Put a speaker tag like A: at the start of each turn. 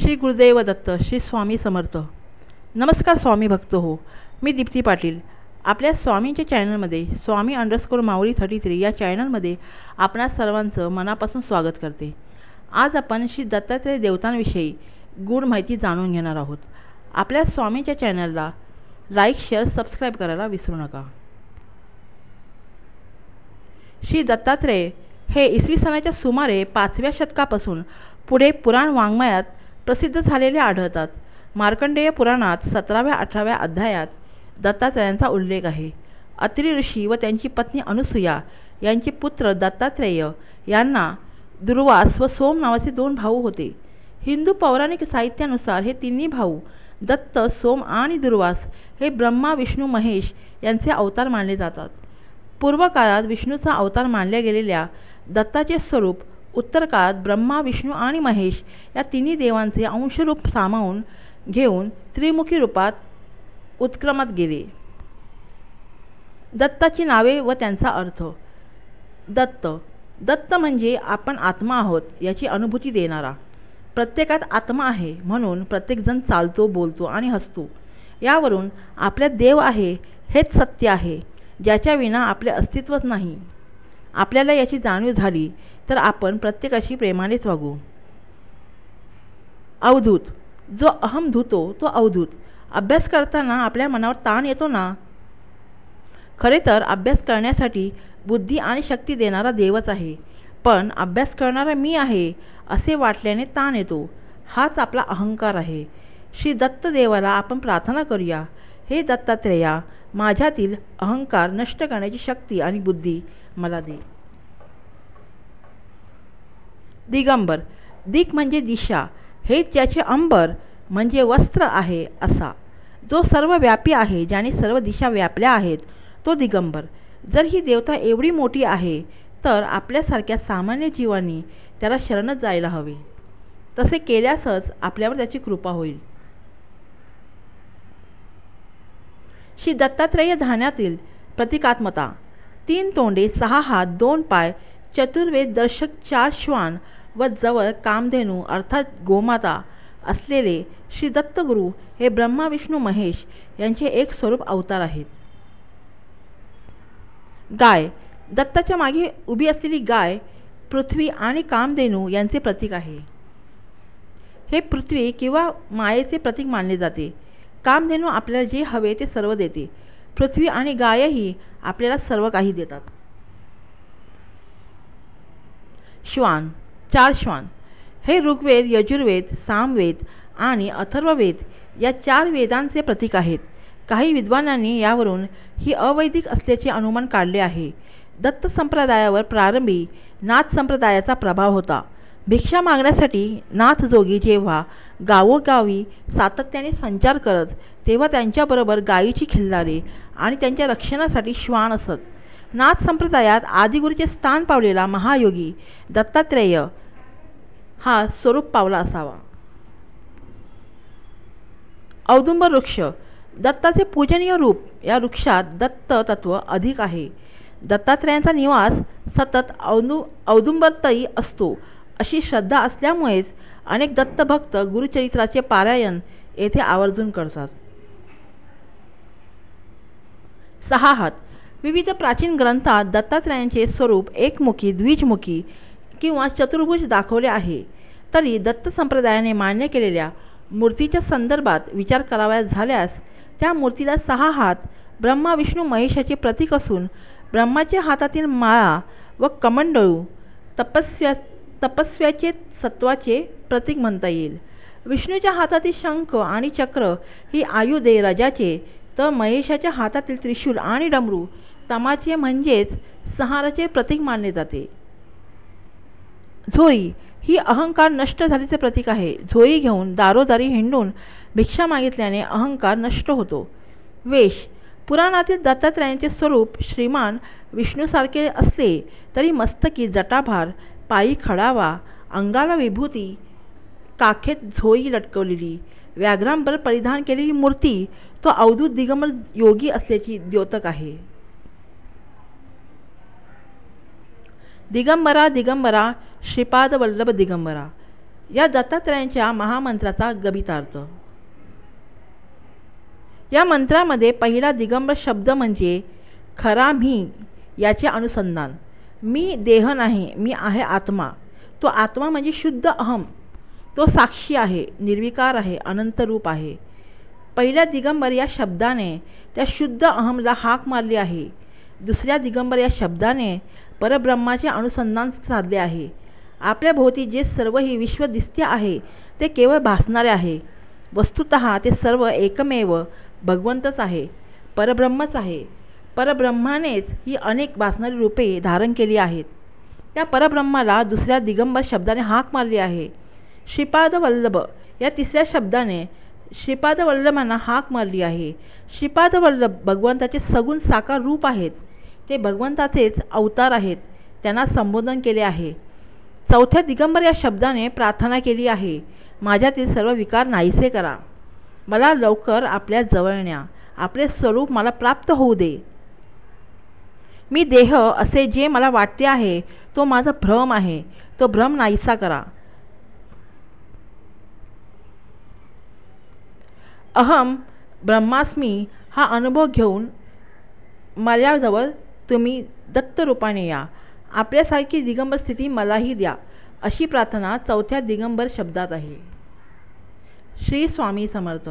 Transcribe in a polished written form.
A: श्री गुरुदेव दत्त, श्री स्वामी समर्थ. नमस्कार स्वामी भक्त हो. मी दीप्ती पाटील. आपल्या स्वामींच्या चॅनलमध्ये स्वामी_माऊली33 या चॅनलमध्ये आपणा सर्वांचं मनापासून स्वागत करते. आज आपण श्री दत्तात्रय देवतांविषयी गूढ माहिती जाणून घेणार आहोत. आपल्या स्वामींच्या चॅनलला लाईक, शेअर, सबस्क्राईब करायला विसरू नका. श्री दत्तात्रय हे इसवी सनाच्या सुमारे 5व्या शतकापासून पुढे पुराण वाङ्मयात प्रसिद्ध झालेले आढळतात. मार्कंडेय पुराणात 17व्या-18व्या अध्यायात दत्तात्रयांचा उल्लेख आहे. अत्रि ऋषी व त्यांची पत्नी अनुसूया यांचे पुत्र दत्तात्रेय यांना दुर्वास व सोम नावाचे 2 भाऊ होते. हिंदू पौराणिक साहित्यानुसार हे तिन्ही भाऊ दत्त, सोम आणि दुर्वास हे ब्रह्मा, विष्णू, महेश यांचे अवतार मानले जातात. पूर्व काळात विष्णूचा अवतार मानल्या गेलेल्या दत्ताचे स्वरूप उत्तर काळात ब्रह्मा, विष्णू आणि महेश या तिन्ही देवांचे अंशरूप सामावून घेऊन त्रिमुखी रूपात उत्क्रमत गेले. दत्ताची नावे व त्यांचा अर्थ. दत्त. दत्त म्हणजे आपण आत्मा आहोत याची अनुभूती देणारा. प्रत्येकात आत्मा आहे म्हणून प्रत्येकजण चालतो, बोलतो आणि हसतो. यावरून आपल्यात देव आहे हेच सत्य आहे, ज्याच्या विना आपले अस्तित्वच नाही. आपल्याला याची जाणीव झाली तर आपण प्रत्येकाशी प्रेमानेच वागू. अवधूत. जो अहम धुतो तो अवधूत. अभ्यास करताना आपल्या मनावर ताण येतो ना. खरे तर अभ्यास करण्यासाठी बुद्धी आणि शक्ती देणारा देवच आहे, पण अभ्यास करणारा मी आहे असे वाटल्याने ताण येतो. हाच आपला अहंकार आहे. श्री दत्त देवाला आपण प्रार्थना करूया. हे दत्तात्रेया, माझ्यातील अहंकार नष्ट करण्याची शक्ती आणि बुद्धी मला दे. दिगंबर. दिक म्हणजे दिशा, हे त्याचे अंबर म्हणजे वस्त्र आहे असा. जो सर्व व्यापी आहे, ज्याने सर्व दिशा व्यापल्या आहेत, तो दिगंबर. जर ही देवता एवढी मोठी आहे तर आपल्यासारख्या सामान्य जीवांनी त्याला शरणच जायला हवे. तसे केल्यासच आपल्यावर त्याची कृपा होईल. श्री दत्तात्रेय ध्यानातील प्रतिकात्मता. 3 तोंडे, 6 हात, 2 पाय, चतुर्वेद दर्शक 4 श्वान व जवळ कामधेनू अर्थात गोमाता असलेले श्री दत्तगुरु हे ब्रह्मा, विष्णू, महेश यांचे एक स्वरूप अवतार आहेत. गाय. दत्ताच्या मागे उभी असलेली गाय पृथ्वी आणि कामधेनू यांचे प्रतीक आहे. हे पृथ्वी किंवा मायेचे प्रतीक मानले जाते. कामधेनू आपल्याला जे हवे ते सर्व देते. पृथ्वी आणि गायही आपल्याला सर्व काही देतात. श्वान. 4 श्वान. हे ऋग्वेद, यजुर्वेद, सामवेद आणि अथर्ववेद या 4 वेदांचे प्रतीक आहेत. काही विद्वानांनी यावरून ही अवैदिक असल्याचे अनुमान काढले आहे. दत्त संप्रदायावर प्रारंभी नाथ संप्रदायाचा प्रभाव होता. भिक्षा मागण्यासाठी नाथजोगी जेव्हा गावोगावी सातत्याने संचार करत तेव्हा त्यांच्याबरोबर गायीची खिल्लारे आणि त्यांच्या रक्षणासाठी श्वान असत. नाथ संप्रदायात आदिगुरूचे स्थान पावलेला महायोगी दत्तात्रेय हा स्वरूप पावला असावा. औदुंबर वृक्ष. दत्ताचे पूजनीय रूप. या वृक्षात दत्त तत्व अधिक आहे. दत्तात्रेयांचा निवास सतत औदुंबरतळी असतो अशी श्रद्धा असल्यामुळेच अनेक दत्तभक्त गुरुचरित्राचे पारायण येथे आवर्जून करतात. 6 हात. विविध प्राचीन ग्रंथात दत्तात्रेयांचे स्वरूप एकमुखी, द्विजमुखी किंवा चतुर्भुज दाखवले आहे. तरी दत्त संप्रदायाने मान्य केलेल्या मूर्तीच्या संदर्भात विचार करावयास झाल्यास त्या मूर्तीला 6 हात ब्रह्मा, विष्णू, महेशाचे प्रतीक असून ब्रह्माच्या हातातील माळा व कमंडळू तपस्व्याचे सत्वाचे प्रतीक म्हणता येईल. विष्णूच्या हातातील शंख आणि चक्र ही आयुधे रजाचे, तर महेशाच्या हातातील त्रिशूल आणि डमरू तमाचे म्हणजेच संहाराचे प्रतीक मानले जाते. झोळी ही अहंकार नष्ट झाल्याचे प्रतीक आहे. झोळी घेऊन दारोदारी हिंडून भिक्षा मागितल्याने अहंकार नष्ट होतो. वेश. पुराणातील दत्तात्रेयांचे स्वरूप श्रीमान विष्णूसारखे असले तरी मस्तकी जटाभार, पायी खडावा, अंगाला विभूती, काखेत झोळी लटकवलेली, व्याघ्रांबर परिधान केलेली मूर्ती तो अवधूत दिगंबर योगी असल्याची द्योतक आहे. दिगंबरा दिगंबरा श्रीपाद वल्लभ दिगंबरा. या दत्तात्रयांच्या महामंत्राचा गभितार्थ. या मंत्रामध्ये पहिला दिगंबर शब्द म्हणजे खरा मी याचे अनुसंधान. मी देह नाही, मी आहे आत्मा. तो आत्मा म्हणजे शुद्ध अहम. तो साक्षी आहे, निर्विकार आहे, अनंत रूप आहे. पहिल्या दिगंबर या शब्दाने त्या शुद्ध अहमला हाक मारली आहे. दुसऱ्या दिगंबर या शब्दाने परब्रह्माचे अनुसंधान साधले आहे. आपल्या भोवती जे सर्व ही विश्व दिसते आहे ते केवळ भासणारे आहे. वस्तुतः ते सर्व एकमेव भगवंतच आहे, परब्रह्मच आहे. परब्रह्मानेच ही अनेक भासणारी रूपे धारण केली आहेत. त्या परब्रह्माला दुसऱ्या दिगंबर शब्दाने हाक मारली आहे. श्रीपाद वल्लभ या तिसऱ्या शब्दाने श्रीपाद वल्लभांना हाक मारली आहे. श्रीपाद वल्लभ भगवंताचे सगुण साकार रूप आहेत. ते भगवंताचेच अवतार आहेत. त्यांना संबोधन केले आहे. चौथ्या दिगंबर या शब्दाने प्रार्थना केली आहे. माझ्यातील सर्व विकार नाहीसे करा. मला लवकर आपल्या जवळ न्या. आपले स्वरूप मला प्राप्त होऊ दे. मी देह असे जे मला वाटते आहे तो माझा भ्रम आहे. तो भ्रम नाहीसा करा. अहम ब्रह्मास्मी हा अनुभव घेऊन माझ्याजवळ तुम्ही दत्तरूपाने या. आपल्यासारखी दिगंबर स्थिती मलाही द्या. अशी प्रार्थना चौथ्या दिगंबर शब्दात आहे. श्री स्वामी समर्थ.